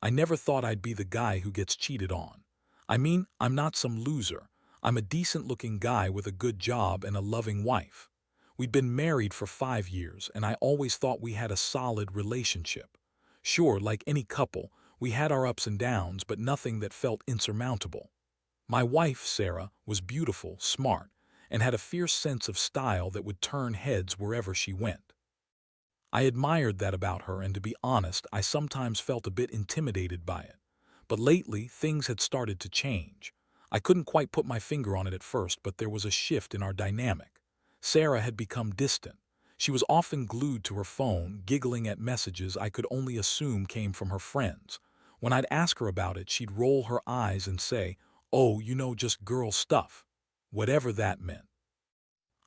I never thought I'd be the guy who gets cheated on. I mean, I'm not some loser. I'm a decent-looking guy with a good job and a loving wife. We'd been married for 5 years, and I always thought we had a solid relationship. Sure, like any couple, we had our ups and downs, but nothing that felt insurmountable. My wife, Sarah, was beautiful, smart, and had a fierce sense of style that would turn heads wherever she went. I admired that about her, and to be honest, I sometimes felt a bit intimidated by it. But lately, things had started to change. I couldn't quite put my finger on it at first, but there was a shift in our dynamic. Sarah had become distant. She was often glued to her phone, giggling at messages I could only assume came from her friends. When I'd ask her about it, she'd roll her eyes and say, "Oh, just girl stuff." Whatever that meant.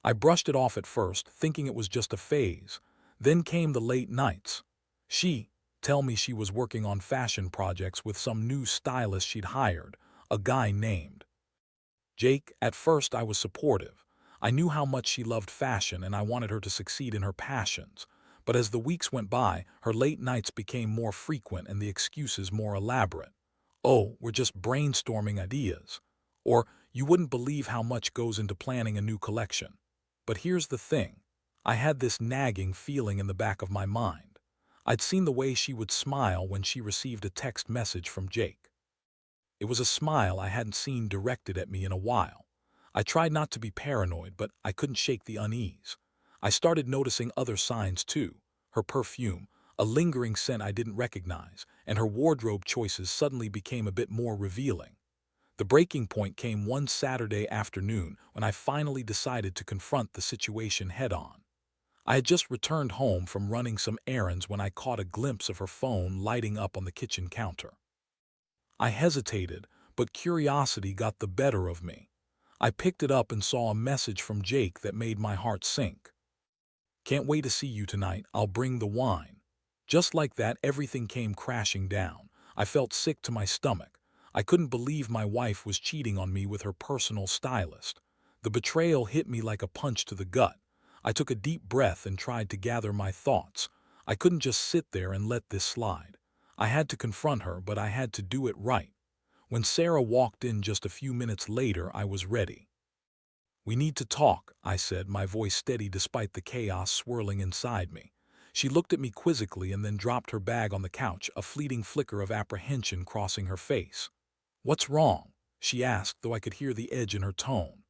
I brushed it off at first, thinking it was just a phase. Then came the late nights. She tell me she was working on fashion projects with some new stylist she'd hired, a guy named Jake. At first I was supportive. I knew how much she loved fashion and I wanted her to succeed in her passions. But as the weeks went by, her late nights became more frequent and the excuses more elaborate. "Oh, we're just brainstorming ideas." Or, "You wouldn't believe how much goes into planning a new collection." But here's the thing. I had this nagging feeling in the back of my mind. I'd seen the way she would smile when she received a text message from Jake. It was a smile I hadn't seen directed at me in a while. I tried not to be paranoid, but I couldn't shake the unease. I started noticing other signs too. Her perfume, a lingering scent I didn't recognize, and her wardrobe choices suddenly became a bit more revealing. The breaking point came one Saturday afternoon when I finally decided to confront the situation head-on. I had just returned home from running some errands when I caught a glimpse of her phone lighting up on the kitchen counter. I hesitated, but curiosity got the better of me. I picked it up and saw a message from Jake that made my heart sink. "Can't wait to see you tonight. I'll bring the wine." Just like that, everything came crashing down. I felt sick to my stomach. I couldn't believe my wife was cheating on me with her personal stylist. The betrayal hit me like a punch to the gut. I took a deep breath and tried to gather my thoughts. I couldn't just sit there and let this slide. I had to confront her, but I had to do it right. When Sarah walked in just a few minutes later, I was ready. "We need to talk," I said, my voice steady despite the chaos swirling inside me. She looked at me quizzically and then dropped her bag on the couch, a fleeting flicker of apprehension crossing her face. "What's wrong?" she asked, though I could hear the edge in her tone.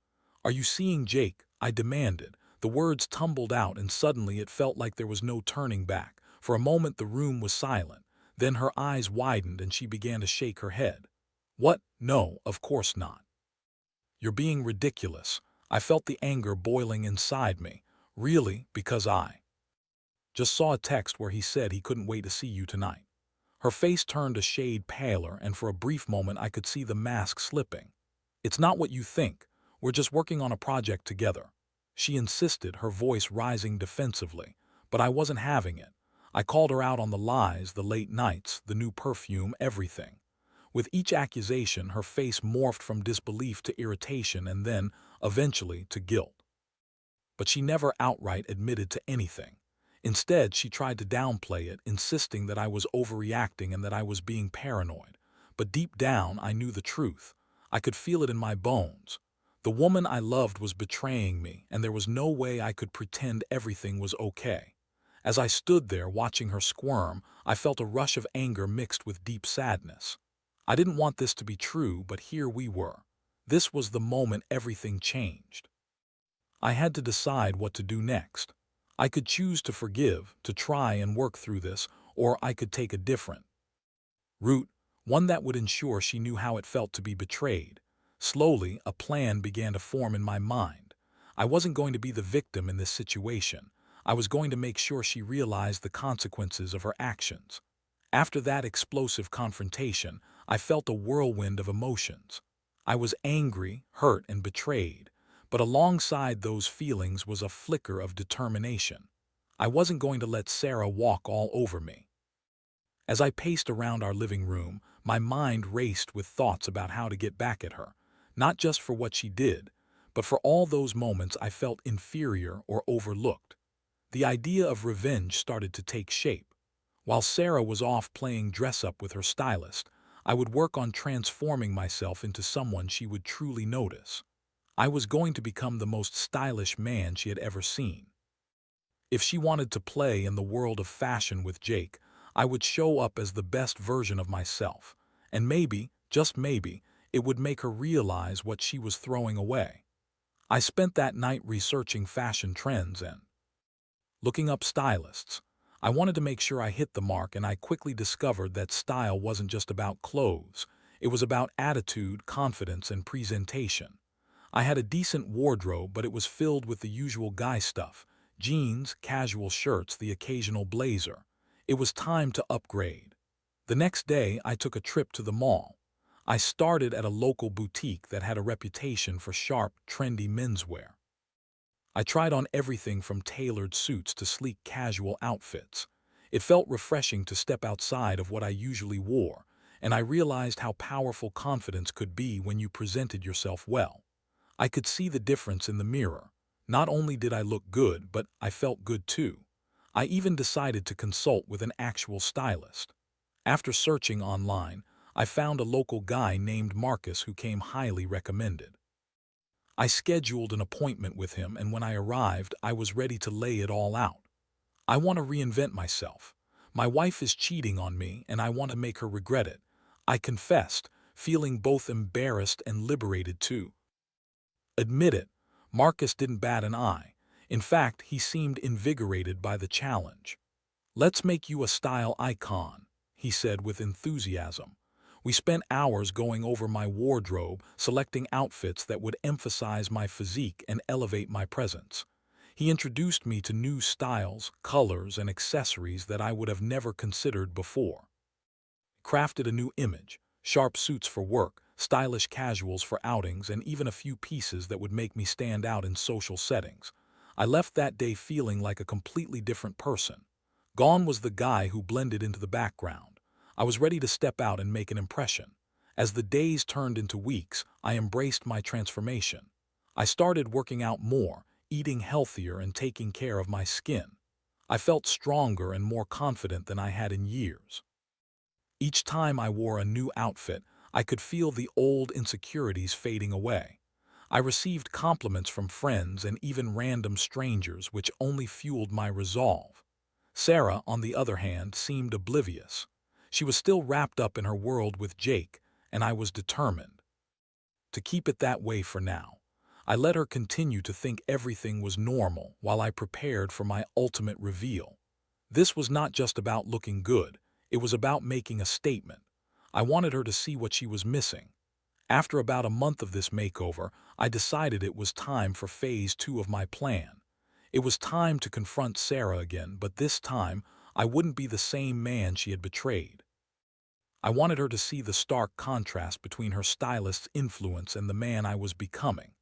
"Are you seeing Jake?" I demanded. The words tumbled out, and suddenly it felt like there was no turning back. For a moment the room was silent. Then her eyes widened and she began to shake her head. "What? No, of course not." "You're being ridiculous." I felt the anger boiling inside me. "Really? Because I just saw a text where he said he couldn't wait to see you tonight." Her face turned a shade paler, and for a brief moment I could see the mask slipping. "It's not what you think. We're just working on a project together." She insisted, her voice rising defensively. But I wasn't having it. I called her out on the lies, the late nights, the new perfume, everything. With each accusation, her face morphed from disbelief to irritation and then, eventually, to guilt. But she never outright admitted to anything. Instead, she tried to downplay it, insisting that I was overreacting and that I was being paranoid. But deep down, I knew the truth. I could feel it in my bones. The woman I loved was betraying me, and there was no way I could pretend everything was okay. As I stood there watching her squirm, I felt a rush of anger mixed with deep sadness. I didn't want this to be true, but here we were. This was the moment everything changed. I had to decide what to do next. I could choose to forgive, to try and work through this, or I could take a different route, one that would ensure she knew how it felt to be betrayed. Slowly, a plan began to form in my mind. I wasn't going to be the victim in this situation. I was going to make sure she realized the consequences of her actions. After that explosive confrontation, I felt a whirlwind of emotions. I was angry, hurt, and betrayed. But alongside those feelings was a flicker of determination. I wasn't going to let Sarah walk all over me. As I paced around our living room, my mind raced with thoughts about how to get back at her, not just for what she did, but for all those moments I felt inferior or overlooked. The idea of revenge started to take shape. While Sarah was off playing dress-up with her stylist, I would work on transforming myself into someone she would truly notice. I was going to become the most stylish man she had ever seen. If she wanted to play in the world of fashion with Jake, I would show up as the best version of myself, and maybe, just maybe, it would make her realize what she was throwing away. I spent that night researching fashion trends and looking up stylists. I wanted to make sure I hit the mark, and I quickly discovered that style wasn't just about clothes. It was about attitude, confidence, and presentation. I had a decent wardrobe, but it was filled with the usual guy stuff: jeans, casual shirts, the occasional blazer. It was time to upgrade. The next day, I took a trip to the mall. I started at a local boutique that had a reputation for sharp, trendy menswear. I tried on everything from tailored suits to sleek casual outfits. It felt refreshing to step outside of what I usually wore, and I realized how powerful confidence could be when you presented yourself well. I could see the difference in the mirror. Not only did I look good, but I felt good too. I even decided to consult with an actual stylist. After searching online, I found a local guy named Marcus who came highly recommended. I scheduled an appointment with him, and when I arrived, I was ready to lay it all out. I want to reinvent myself. My wife is cheating on me, and I want to make her regret it, I confessed, feeling both embarrassed and liberated too. Admit it, Marcus didn't bat an eye. In fact, he seemed invigorated by the challenge. "Let's make you a style icon," he said with enthusiasm. We spent hours going over my wardrobe, selecting outfits that would emphasize my physique and elevate my presence. He introduced me to new styles, colors, and accessories that I would have never considered before. Crafted a new image: sharp suits for work, stylish casuals for outings, and even a few pieces that would make me stand out in social settings. I left that day feeling like a completely different person. Gone was the guy who blended into the background. I was ready to step out and make an impression. As the days turned into weeks, I embraced my transformation. I started working out more, eating healthier, and taking care of my skin. I felt stronger and more confident than I had in years. Each time I wore a new outfit, I could feel the old insecurities fading away. I received compliments from friends and even random strangers, which only fueled my resolve. Sarah, on the other hand, seemed oblivious. She was still wrapped up in her world with Jake, and I was determined to keep it that way for now. I let her continue to think everything was normal while I prepared for my ultimate reveal. This was not just about looking good, it was about making a statement. I wanted her to see what she was missing. After about a month of this makeover, I decided it was time for phase 2 of my plan. It was time to confront Sarah again, but this time I wouldn't be the same man she had betrayed. I wanted her to see the stark contrast between her stylist's influence and the man I was becoming.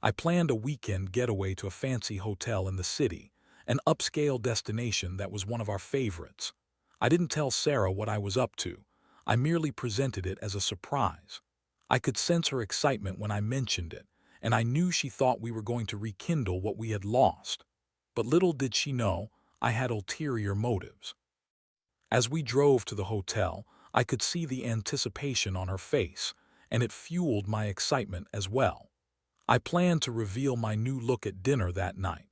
I planned a weekend getaway to a fancy hotel in the city, an upscale destination that was one of our favorites. I didn't tell Sarah what I was up to. I merely presented it as a surprise. I could sense her excitement when I mentioned it, and I knew she thought we were going to rekindle what we had lost. But little did she know, I had ulterior motives. As we drove to the hotel, I could see the anticipation on her face, and it fueled my excitement as well. I planned to reveal my new look at dinner that night,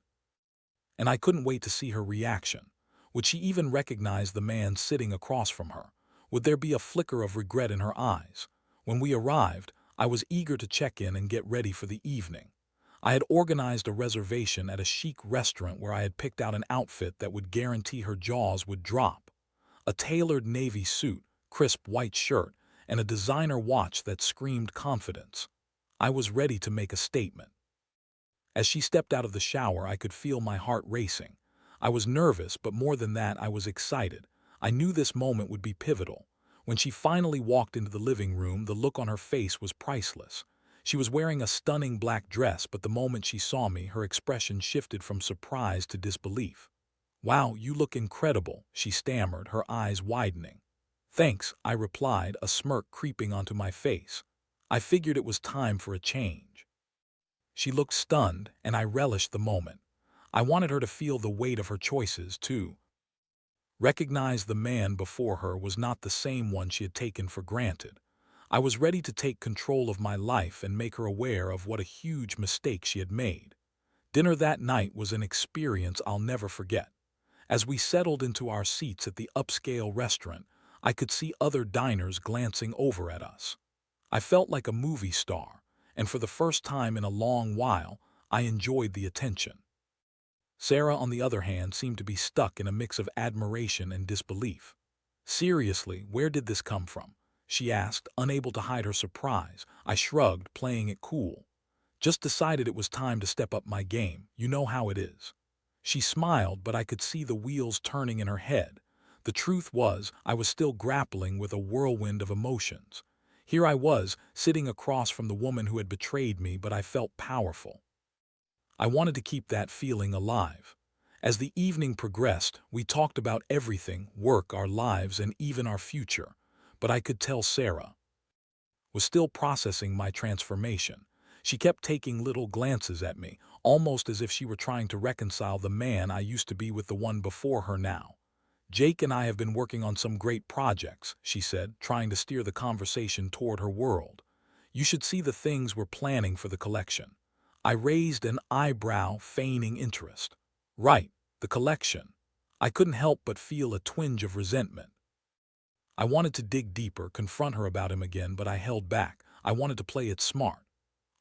and I couldn't wait to see her reaction. Would she even recognize the man sitting across from her? Would there be a flicker of regret in her eyes? When we arrived, I was eager to check in and get ready for the evening. I had organized a reservation at a chic restaurant where I had picked out an outfit that would guarantee her jaws would drop. A tailored navy suit, crisp white shirt, and a designer watch that screamed confidence. I was ready to make a statement. As she stepped out of the shower, I could feel my heart racing. I was nervous, but more than that, I was excited. I knew this moment would be pivotal. When she finally walked into the living room, the look on her face was priceless. She was wearing a stunning black dress, but the moment she saw me, her expression shifted from surprise to disbelief. "Wow, you look incredible," she stammered, her eyes widening. "Thanks," I replied, a smirk creeping onto my face. I figured it was time for a change. She looked stunned, and I relished the moment. I wanted her to feel the weight of her choices, too. Recognized the man before her was not the same one she had taken for granted. I was ready to take control of my life and make her aware of what a huge mistake she had made. Dinner that night was an experience I'll never forget. As we settled into our seats at the upscale restaurant, I could see other diners glancing over at us. I felt like a movie star, and for the first time in a long while, I enjoyed the attention. Sarah, on the other hand, seemed to be stuck in a mix of admiration and disbelief. "Seriously, where did this come from?" she asked, unable to hide her surprise. I shrugged, playing it cool. "Just decided it was time to step up my game. You know how it is." She smiled, but I could see the wheels turning in her head. The truth was, I was still grappling with a whirlwind of emotions. Here I was, sitting across from the woman who had betrayed me, but I felt powerful. I wanted to keep that feeling alive. As the evening progressed, we talked about everything, work, our lives, and even our future. But I could tell Sarah was still processing my transformation. She kept taking little glances at me, almost as if she were trying to reconcile the man I used to be with the one before her now. "Jake and I have been working on some great projects," she said, trying to steer the conversation toward her world. "You should see the things we're planning for the collection." I raised an eyebrow, feigning interest. "Right, the collection." I couldn't help but feel a twinge of resentment. I wanted to dig deeper, confront her about him again, but I held back. I wanted to play it smart.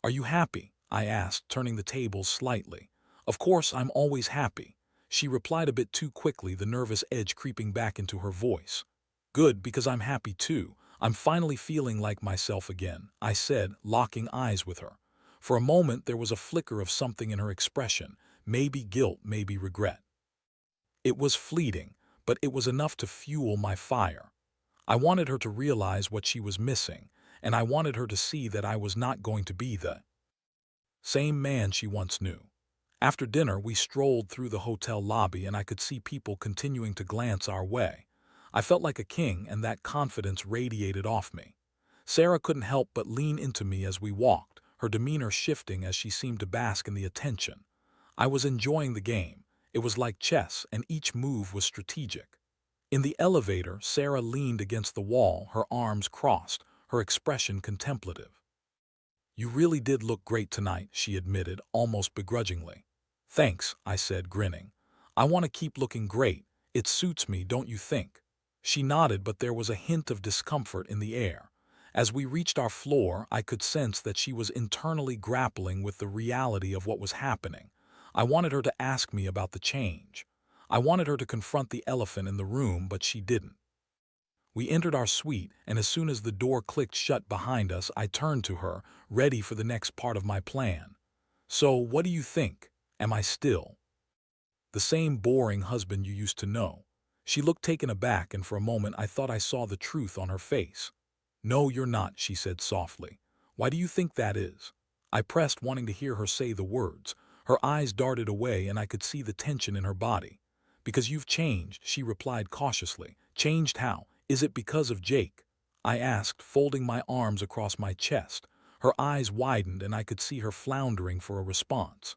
"Are you happy?" I asked, turning the tables slightly. "Of course, I'm always happy," she replied a bit too quickly, the nervous edge creeping back into her voice. "Good, because I'm happy too. I'm finally feeling like myself again," I said, locking eyes with her. For a moment there was a flicker of something in her expression, maybe guilt, maybe regret. It was fleeting, but it was enough to fuel my fire. I wanted her to realize what she was missing, and I wanted her to see that I was not going to be the same man she once knew. After dinner, we strolled through the hotel lobby, and I could see people continuing to glance our way. I felt like a king, and that confidence radiated off me. Sarah couldn't help but lean into me as we walked, her demeanor shifting as she seemed to bask in the attention. I was enjoying the game. It was like chess, and each move was strategic. In the elevator, Sarah leaned against the wall, her arms crossed, her expression contemplative. "You really did look great tonight," she admitted, almost begrudgingly. "Thanks," I said, grinning. "I want to keep looking great. It suits me, don't you think?" She nodded, but there was a hint of discomfort in the air. As we reached our floor, I could sense that she was internally grappling with the reality of what was happening. I wanted her to ask me about the change. I wanted her to confront the elephant in the room, but she didn't. We entered our suite, and as soon as the door clicked shut behind us, I turned to her, ready for the next part of my plan. "So, what do you think? Am I still the same boring husband you used to know?" She looked taken aback, and for a moment I thought I saw the truth on her face. "No, you're not," she said softly. "Why do you think that is?" I pressed, wanting to hear her say the words. Her eyes darted away, and I could see the tension in her body. "Because you've changed," she replied cautiously. "Changed how? Is it because of Jake?" I asked, folding my arms across my chest. Her eyes widened, and I could see her floundering for a response.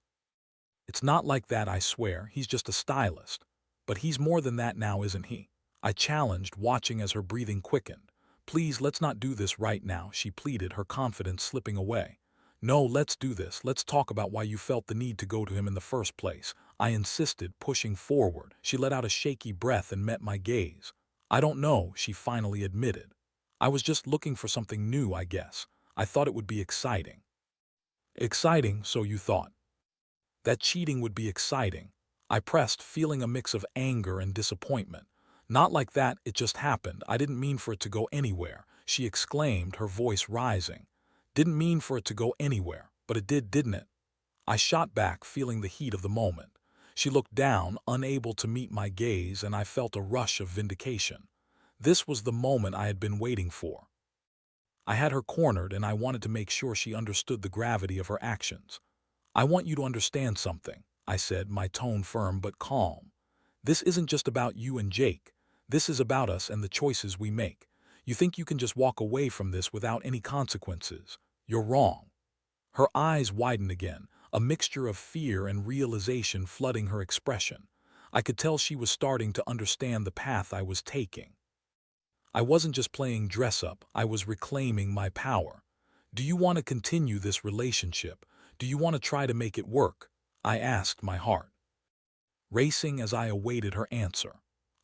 "It's not like that, I swear. He's just a stylist." "But he's more than that now, isn't he?" I challenged, watching as her breathing quickened. "Please, let's not do this right now," she pleaded, her confidence slipping away. "No, let's do this. Let's talk about why you felt the need to go to him in the first place," I insisted, pushing forward. She let out a shaky breath and met my gaze. "I don't know," she finally admitted. "I was just looking for something new, I guess. I thought it would be exciting." "Exciting, so you thought?" "That cheating would be exciting." I pressed, feeling a mix of anger and disappointment. "Not like that, it just happened. I didn't mean for it to go anywhere," she exclaimed, her voice rising. "Didn't mean for it to go anywhere, but it did, didn't it?" I shot back, feeling the heat of the moment. She looked down, unable to meet my gaze, and I felt a rush of vindication. This was the moment I had been waiting for. I had her cornered, and I wanted to make sure she understood the gravity of her actions. "I want you to understand something," I said, my tone firm but calm. "This isn't just about you and Jake. This is about us and the choices we make. You think you can just walk away from this without any consequences? You're wrong." Her eyes widened again, a mixture of fear and realization flooding her expression. I could tell she was starting to understand the path I was taking. I wasn't just playing dress-up, I was reclaiming my power. Do you want to continue this relationship? Do you want to try to make it work? I asked, my heart racing as I awaited her answer.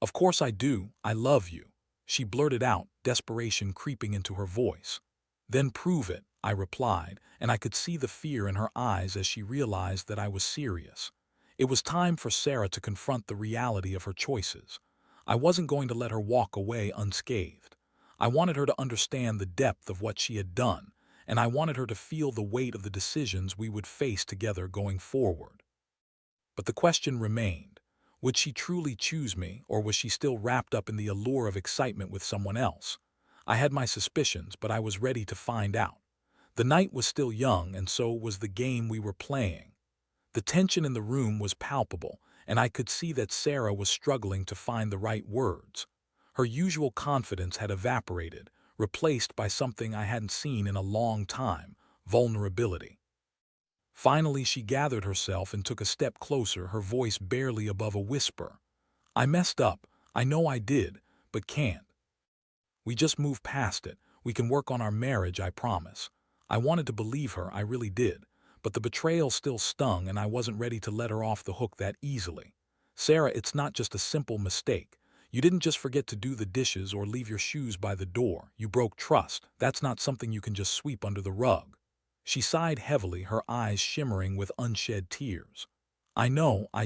Of course I do, I love you, she blurted out, desperation creeping into her voice. Then prove it, I replied, and I could see the fear in her eyes as she realized that I was serious. It was time for Sarah to confront the reality of her choices. I wasn't going to let her walk away unscathed. I wanted her to understand the depth of what she had done, and I wanted her to feel the weight of the decisions we would face together going forward. But the question remained, would she truly choose me, or was she still wrapped up in the allure of excitement with someone else? I had my suspicions, but I was ready to find out. The night was still young, and so was the game we were playing. The tension in the room was palpable, and I could see that Sarah was struggling to find the right words. Her usual confidence had evaporated, replaced by something I hadn't seen in a long time: vulnerability. Finally, she gathered herself and took a step closer, her voice barely above a whisper. I messed up. I know I did, but can't. We just moved past it. We can work on our marriage, I promise. I wanted to believe her, I really did. But the betrayal still stung, and I wasn't ready to let her off the hook that easily. Sarah, it's not just a simple mistake. You didn't just forget to do the dishes or leave your shoes by the door. You broke trust. That's not something you can just sweep under the rug. She sighed heavily, her eyes shimmering with unshed tears. I know, I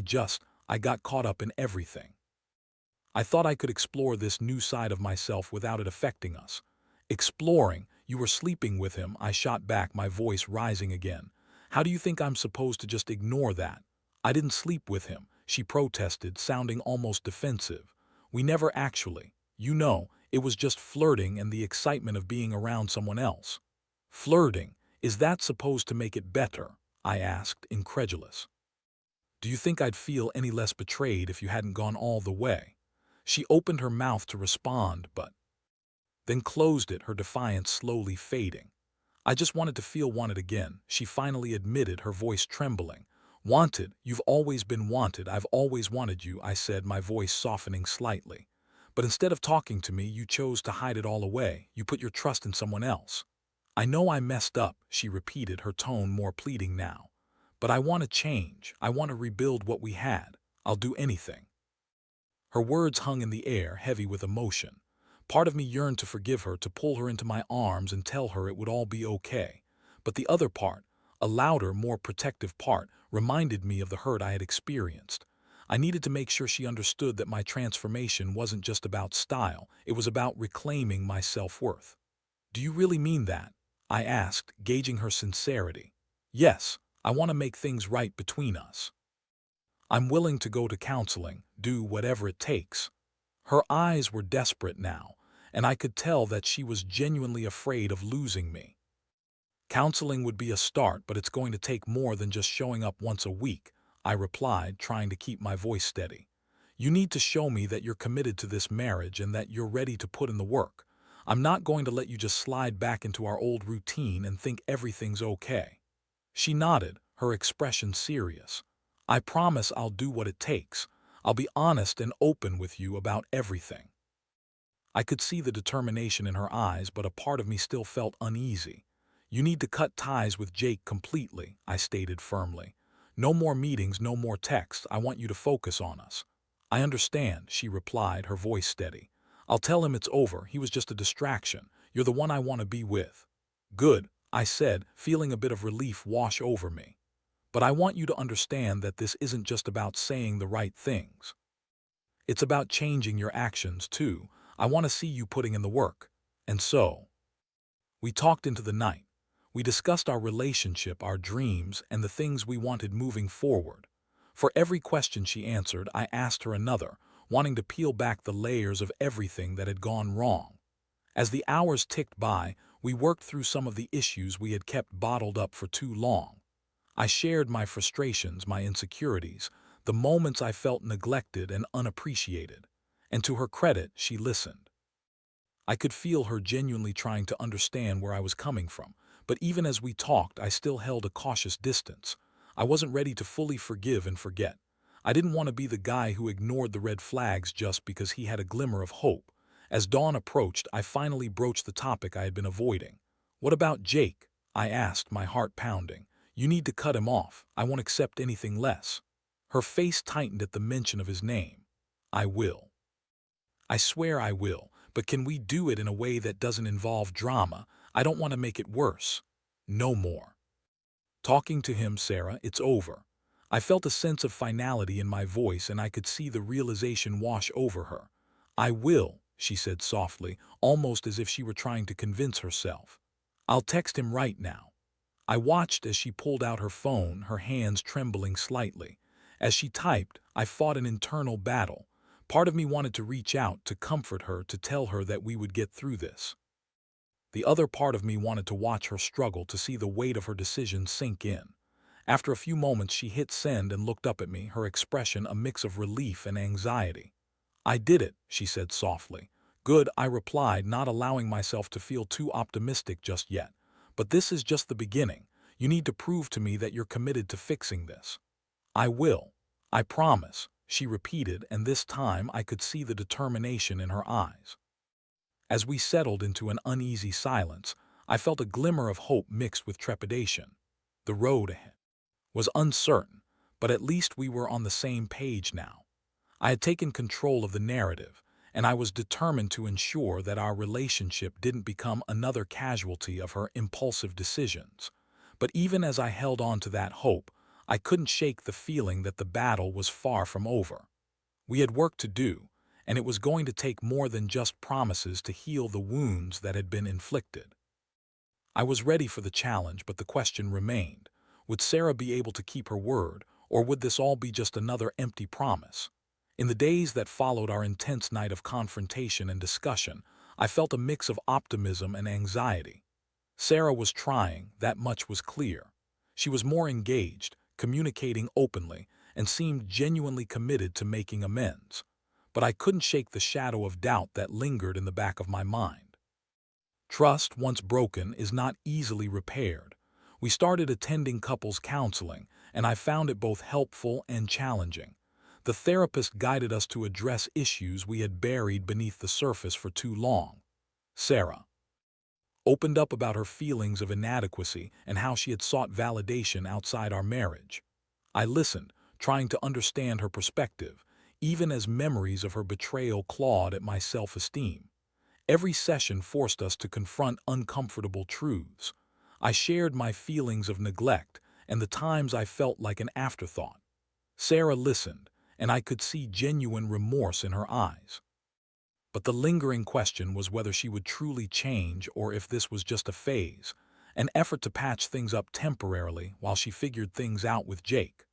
got caught up in everything. I thought I could explore this new side of myself without it affecting us. Exploring? You were sleeping with him, I shot back, my voice rising again. How do you think I'm supposed to just ignore that? I didn't sleep with him, she protested, sounding almost defensive. We never actually. You know, it was just flirting and the excitement of being around someone else. Flirting? Is that supposed to make it better? I asked, incredulous. Do you think I'd feel any less betrayed if you hadn't gone all the way? She opened her mouth to respond, but then closed it, her defiance slowly fading. I just wanted to feel wanted again, she finally admitted, her voice trembling. Wanted? You've always been wanted. I've always wanted you, I said, my voice softening slightly. But instead of talking to me, you chose to hide it all away. You put your trust in someone else. I know I messed up, she repeated, her tone more pleading now. But I want to change. I want to rebuild what we had. I'll do anything. Her words hung in the air, heavy with emotion. Part of me yearned to forgive her, to pull her into my arms and tell her it would all be okay. But the other part, a louder, more protective part, reminded me of the hurt I had experienced. I needed to make sure she understood that my transformation wasn't just about style, it was about reclaiming my self-worth. Do you really mean that? I asked, gauging her sincerity. Yes, I want to make things right between us. I'm willing to go to counseling, do whatever it takes. Her eyes were desperate now, and I could tell that she was genuinely afraid of losing me. Counseling would be a start, but it's going to take more than just showing up once a week, I replied, trying to keep my voice steady. You need to show me that you're committed to this marriage and that you're ready to put in the work. I'm not going to let you just slide back into our old routine and think everything's okay. She nodded, her expression serious. I promise I'll do what it takes. I'll be honest and open with you about everything. I could see the determination in her eyes, but a part of me still felt uneasy. You need to cut ties with Jake completely, I stated firmly. No more meetings, no more texts. I want you to focus on us. I understand, she replied, her voice steady. I'll tell him it's over. He was just a distraction. You're the one I want to be with. Good, I said, feeling a bit of relief wash over me. But I want you to understand that this isn't just about saying the right things. It's about changing your actions, too. I want to see you putting in the work. And so, we talked into the night. We discussed our relationship, our dreams, and the things we wanted moving forward. For every question she answered, I asked her another, wanting to peel back the layers of everything that had gone wrong. As the hours ticked by, we worked through some of the issues we had kept bottled up for too long. I shared my frustrations, my insecurities, the moments I felt neglected and unappreciated. And to her credit, she listened. I could feel her genuinely trying to understand where I was coming from, but even as we talked, I still held a cautious distance. I wasn't ready to fully forgive and forget. I didn't want to be the guy who ignored the red flags just because he had a glimmer of hope. As dawn approached, I finally broached the topic I had been avoiding. "What about Jake?" I asked, my heart pounding. "You need to cut him off. I won't accept anything less." Her face tightened at the mention of his name. "I will. I swear I will, but can we do it in a way that doesn't involve drama? I don't want to make it worse." "No more talking to him, Sarah. It's over." I felt a sense of finality in my voice, and I could see the realization wash over her. "I will," she said softly, almost as if she were trying to convince herself. "I'll text him right now." I watched as she pulled out her phone, her hands trembling slightly. As she typed, I fought an internal battle. Part of me wanted to reach out, to comfort her, to tell her that we would get through this. The other part of me wanted to watch her struggle, to see the weight of her decision sink in. After a few moments, she hit send and looked up at me, her expression a mix of relief and anxiety. "I did it," she said softly. "Good," I replied, not allowing myself to feel too optimistic just yet. "But this is just the beginning. You need to prove to me that you're committed to fixing this." "I will. I promise," she repeated, and this time I could see the determination in her eyes. As we settled into an uneasy silence, I felt a glimmer of hope mixed with trepidation. The road ahead was uncertain, but at least we were on the same page now. I had taken control of the narrative, and I was determined to ensure that our relationship didn't become another casualty of her impulsive decisions. But even as I held on to that hope, I couldn't shake the feeling that the battle was far from over. We had work to do, and it was going to take more than just promises to heal the wounds that had been inflicted. I was ready for the challenge, but the question remained: would Sarah be able to keep her word, or would this all be just another empty promise? In the days that followed our intense night of confrontation and discussion, I felt a mix of optimism and anxiety. Sarah was trying, that much was clear. She was more engaged, communicating openly, and seemed genuinely committed to making amends. But I couldn't shake the shadow of doubt that lingered in the back of my mind. Trust, once broken, is not easily repaired. We started attending couples counseling, and I found it both helpful and challenging. The therapist guided us to address issues we had buried beneath the surface for too long. Sarah opened up about her feelings of inadequacy and how she had sought validation outside our marriage. I listened, trying to understand her perspective, even as memories of her betrayal clawed at my self-esteem. Every session forced us to confront uncomfortable truths. I shared my feelings of neglect and the times I felt like an afterthought. Sarah listened, and I could see genuine remorse in her eyes. But the lingering question was whether she would truly change, or if this was just a phase, an effort to patch things up temporarily while she figured things out with Jake.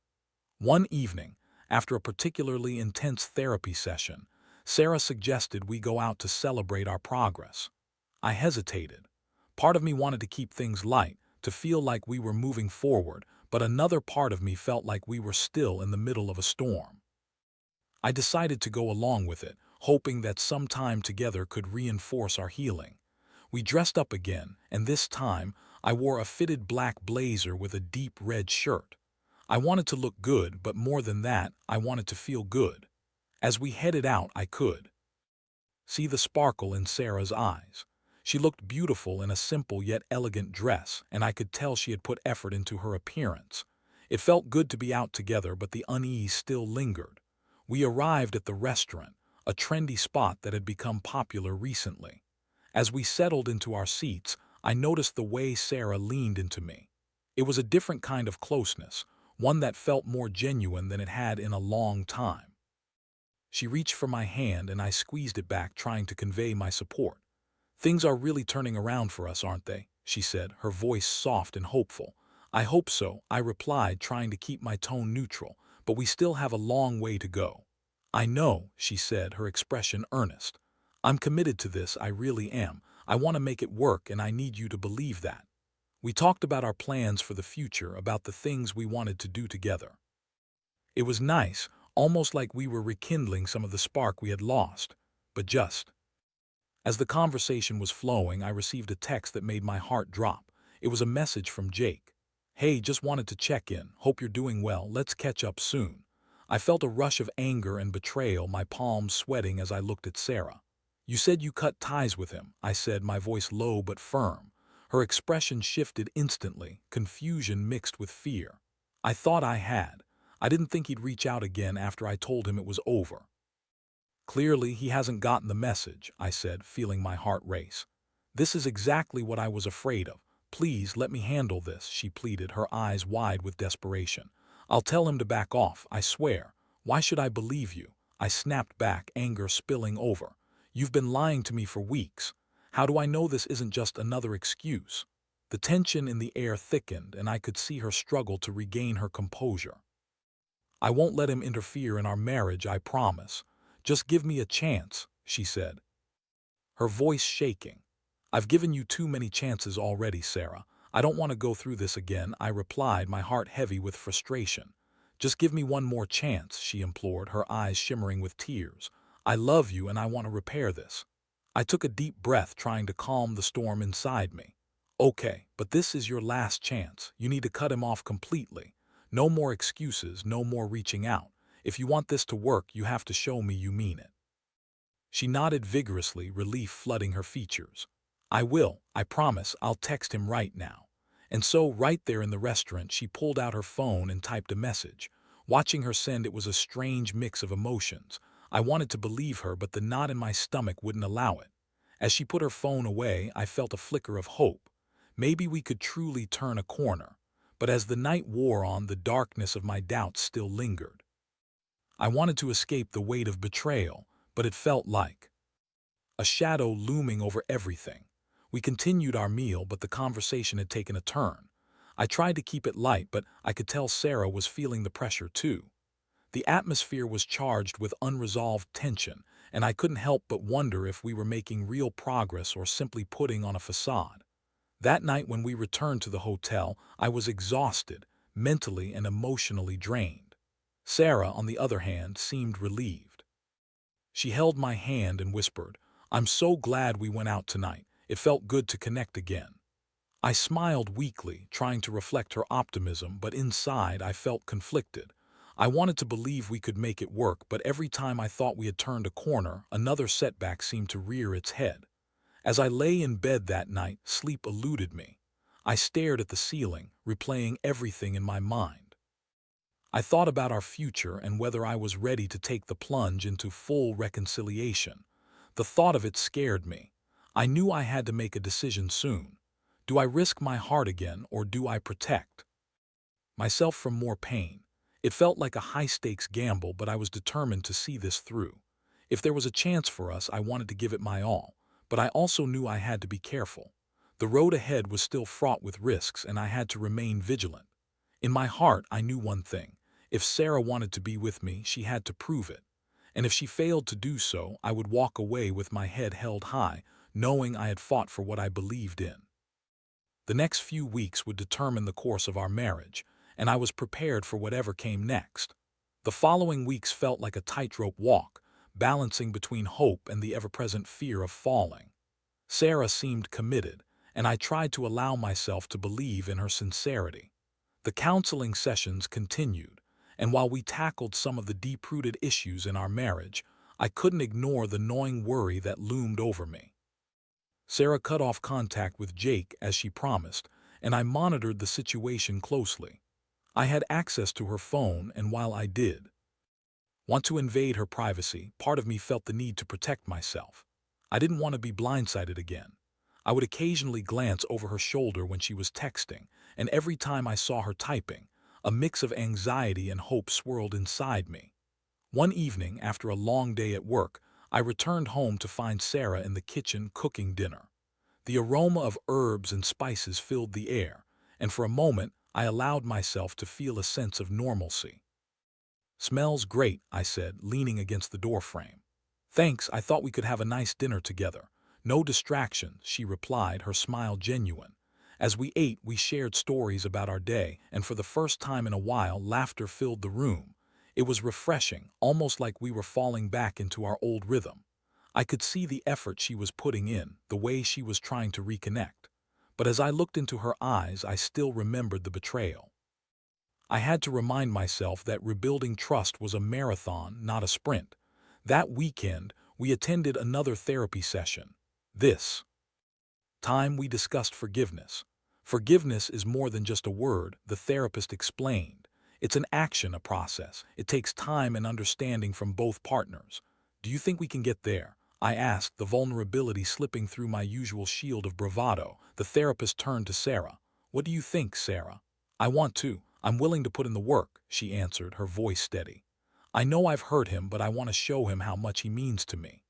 One evening, after a particularly intense therapy session, Sarah suggested we go out to celebrate our progress. I hesitated. Part of me wanted to keep things light, to feel like we were moving forward, but another part of me felt like we were still in the middle of a storm. I decided to go along with it, hoping that some time together could reinforce our healing. We dressed up again, and this time I wore a fitted black blazer with a deep red shirt. I wanted to look good, but more than that, I wanted to feel good. As we headed out, I could see the sparkle in Sarah's eyes. She looked beautiful in a simple yet elegant dress, and I could tell she had put effort into her appearance. It felt good to be out together, but the unease still lingered. We arrived at the restaurant, a trendy spot that had become popular recently. As we settled into our seats, I noticed the way Sarah leaned into me. It was a different kind of closeness, one that felt more genuine than it had in a long time. She reached for my hand, and I squeezed it back, trying to convey my support. "Things are really turning around for us, aren't they?" she said, her voice soft and hopeful. "I hope so," I replied, trying to keep my tone neutral, "but we still have a long way to go." "I know," she said, her expression earnest. "I'm committed to this, I really am. I want to make it work, and I need you to believe that." We talked about our plans for the future, about the things we wanted to do together. It was nice, almost like we were rekindling some of the spark we had lost. But just as the conversation was flowing, I received a text that made my heart drop. It was a message from Jake. "Hey, just wanted to check in. Hope you're doing well. Let's catch up soon." I felt a rush of anger and betrayal, my palms sweating as I looked at Sarah. "You said you cut ties with him," I said, my voice low but firm. Her expression shifted instantly, confusion mixed with fear. "I thought I had. I didn't think he'd reach out again after I told him it was over." "Clearly, he hasn't gotten the message," I said, feeling my heart race. "This is exactly what I was afraid of. Please let me handle this," she pleaded, her eyes wide with desperation. "I'll tell him to back off, I swear. Why should I believe you?" I snapped back, anger spilling over. "You've been lying to me for weeks. How do I know this isn't just another excuse?" The tension in the air thickened, and I could see her struggle to regain her composure. "I won't let him interfere in our marriage, I promise. Just give me a chance," she said, her voice shaking. "I've given you too many chances already, Sarah. I don't want to go through this again," I replied, my heart heavy with frustration. "Just give me one more chance," she implored, her eyes shimmering with tears. "I love you and I want to repair this." I took a deep breath, trying to calm the storm inside me. "Okay, but this is your last chance. You need to cut him off completely. No more excuses, no more reaching out. If you want this to work, you have to show me you mean it." She nodded vigorously, relief flooding her features. "I will, I promise. I'll text him right now." And so, right there in the restaurant, she pulled out her phone and typed a message. Watching her send, it was a strange mix of emotions. I wanted to believe her, but the knot in my stomach wouldn't allow it. As she put her phone away, I felt a flicker of hope. Maybe we could truly turn a corner. But as the night wore on, the darkness of my doubts still lingered. I wanted to escape the weight of betrayal, but it felt like a shadow looming over everything. We continued our meal, but the conversation had taken a turn. I tried to keep it light, but I could tell Sarah was feeling the pressure too. The atmosphere was charged with unresolved tension, and I couldn't help but wonder if we were making real progress or simply putting on a facade. That night when we returned to the hotel, I was exhausted, mentally and emotionally drained. Sarah, on the other hand, seemed relieved. She held my hand and whispered, "I'm so glad we went out tonight. It felt good to connect again." I smiled weakly, trying to reflect her optimism, but inside I felt conflicted. I wanted to believe we could make it work, but every time I thought we had turned a corner, another setback seemed to rear its head. As I lay in bed that night, sleep eluded me. I stared at the ceiling, replaying everything in my mind. I thought about our future and whether I was ready to take the plunge into full reconciliation. The thought of it scared me. I knew I had to make a decision soon. Do I risk my heart again, or do I protect myself from more pain? It felt like a high-stakes gamble, but I was determined to see this through. If there was a chance for us, I wanted to give it my all, but I also knew I had to be careful. The road ahead was still fraught with risks, and I had to remain vigilant. In my heart, I knew one thing. If Sarah wanted to be with me, she had to prove it. And if she failed to do so, I would walk away with my head held high, knowing I had fought for what I believed in. The next few weeks would determine the course of our marriage, and I was prepared for whatever came next. The following weeks felt like a tightrope walk, balancing between hope and the ever-present fear of falling. Sarah seemed committed, and I tried to allow myself to believe in her sincerity. The counseling sessions continued, and while we tackled some of the deep-rooted issues in our marriage, I couldn't ignore the gnawing worry that loomed over me. Sarah cut off contact with Jake as she promised, and I monitored the situation closely. I had access to her phone, and while I did want to invade her privacy, part of me felt the need to protect myself. I didn't want to be blindsided again. I would occasionally glance over her shoulder when she was texting, and every time I saw her typing, a mix of anxiety and hope swirled inside me. One evening, after a long day at work, I returned home to find Sarah in the kitchen cooking dinner. The aroma of herbs and spices filled the air, and for a moment I allowed myself to feel a sense of normalcy. "Smells great," I said, leaning against the doorframe. "Thanks, I thought we could have a nice dinner together. No distractions," she replied, her smile genuine. As we ate, we shared stories about our day, and for the first time in a while, laughter filled the room. It was refreshing, almost like we were falling back into our old rhythm. I could see the effort she was putting in, the way she was trying to reconnect. But as I looked into her eyes, I still remembered the betrayal. I had to remind myself that rebuilding trust was a marathon, not a sprint. That weekend, we attended another therapy session. This time we discussed forgiveness. Forgiveness is more than just a word, the therapist explained. It's an action, a process. It takes time and understanding from both partners. Do you think we can get there? I asked, the vulnerability slipping through my usual shield of bravado. The therapist turned to Sarah. What do you think, Sarah? I want to. I'm willing to put in the work, she answered, her voice steady. I know I've hurt him, but I want to show him how much he means to me.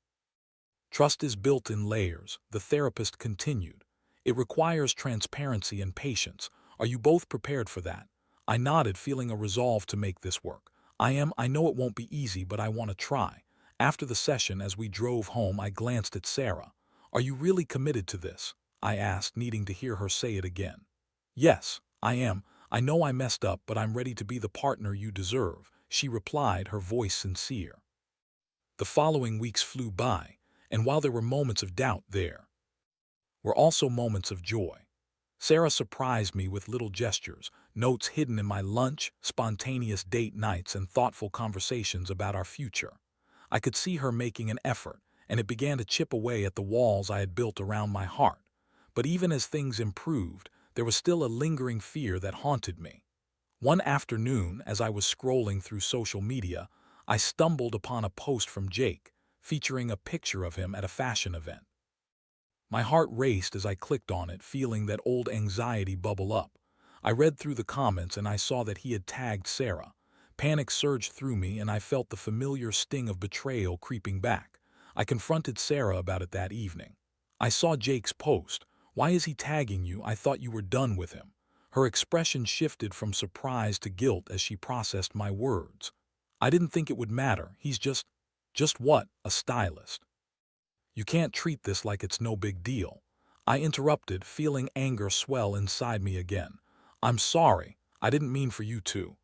Trust is built in layers, the therapist continued. It requires transparency and patience. Are you both prepared for that? I nodded, feeling a resolve to make this work. I know it won't be easy, but I want to try. After the session, as we drove home, I glanced at Sarah. Are you really committed to this? I asked, needing to hear her say it again. Yes, I am. I know I messed up, but I'm ready to be the partner you deserve, she replied, her voice sincere. The following weeks flew by, and while there were moments of doubt, there were also moments of joy. Sarah surprised me with little gestures, notes hidden in my lunch, spontaneous date nights, and thoughtful conversations about our future. I could see her making an effort, and it began to chip away at the walls I had built around my heart. But even as things improved, there was still a lingering fear that haunted me. One afternoon, as I was scrolling through social media, I stumbled upon a post from Jake, featuring a picture of him at a fashion event. My heart raced as I clicked on it, feeling that old anxiety bubble up. I read through the comments and I saw that he had tagged Sarah. Panic surged through me and I felt the familiar sting of betrayal creeping back. I confronted Sarah about it that evening. I saw Jake's post. Why is he tagging you? I thought you were done with him. Her expression shifted from surprise to guilt as she processed my words. I didn't think it would matter. He's just what? A stylist. You can't treat this like it's no big deal. I interrupted, feeling anger swell inside me again. I'm sorry. I didn't mean for you to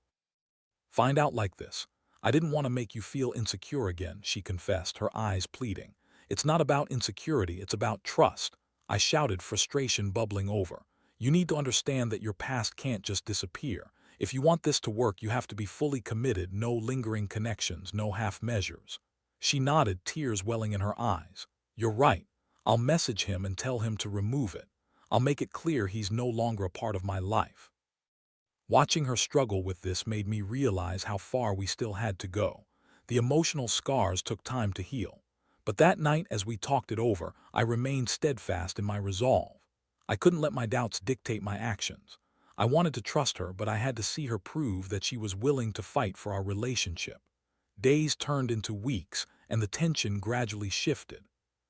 find out like this. I didn't want to make you feel insecure again, she confessed, her eyes pleading. It's not about insecurity, it's about trust. I shouted, frustration bubbling over. You need to understand that your past can't just disappear. If you want this to work, you have to be fully committed, no lingering connections, no half measures. She nodded, tears welling in her eyes. You're right. I'll message him and tell him to remove it. I'll make it clear he's no longer a part of my life. Watching her struggle with this made me realize how far we still had to go. The emotional scars took time to heal. But that night, as we talked it over, I remained steadfast in my resolve. I couldn't let my doubts dictate my actions. I wanted to trust her, but I had to see her prove that she was willing to fight for our relationship. Days turned into weeks, and the tension gradually shifted.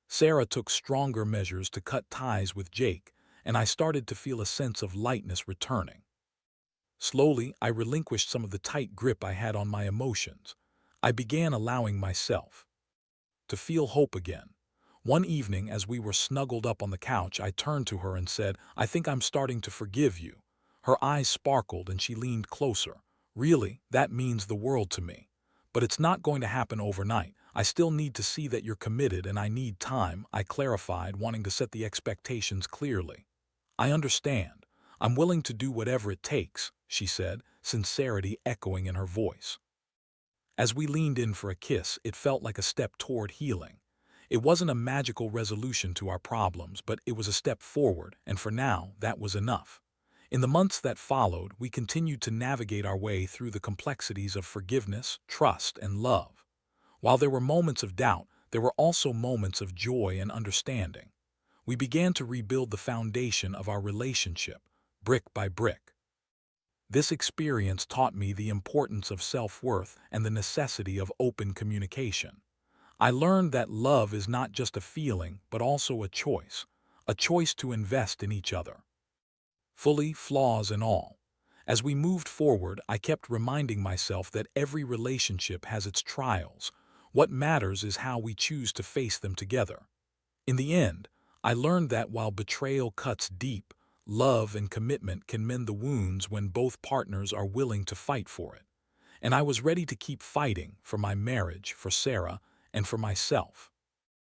Sarah took stronger measures to cut ties with Jake, and I started to feel a sense of lightness returning. Slowly, I relinquished some of the tight grip I had on my emotions. I began allowing myself to feel hope again. One evening, as we were snuggled up on the couch, I turned to her and said, I think I'm starting to forgive you. Her eyes sparkled and she leaned closer. Really, that means the world to me. But it's not going to happen overnight. I still need to see that you're committed and I need time, I clarified, wanting to set the expectations clearly. I understand. I'm willing to do whatever it takes, she said, sincerity echoing in her voice. As we leaned in for a kiss, it felt like a step toward healing. It wasn't a magical resolution to our problems, but it was a step forward, and for now, that was enough. In the months that followed, we continued to navigate our way through the complexities of forgiveness, trust, and love. While there were moments of doubt, there were also moments of joy and understanding. We began to rebuild the foundation of our relationship, brick by brick. This experience taught me the importance of self-worth and the necessity of open communication. I learned that love is not just a feeling, but also a choice to invest in each other. Fully, flaws and all. As we moved forward, I kept reminding myself that every relationship has its trials. What matters is how we choose to face them together. In the end, I learned that while betrayal cuts deep, love and commitment can mend the wounds when both partners are willing to fight for it. And I was ready to keep fighting for my marriage, for Sarah, and for myself.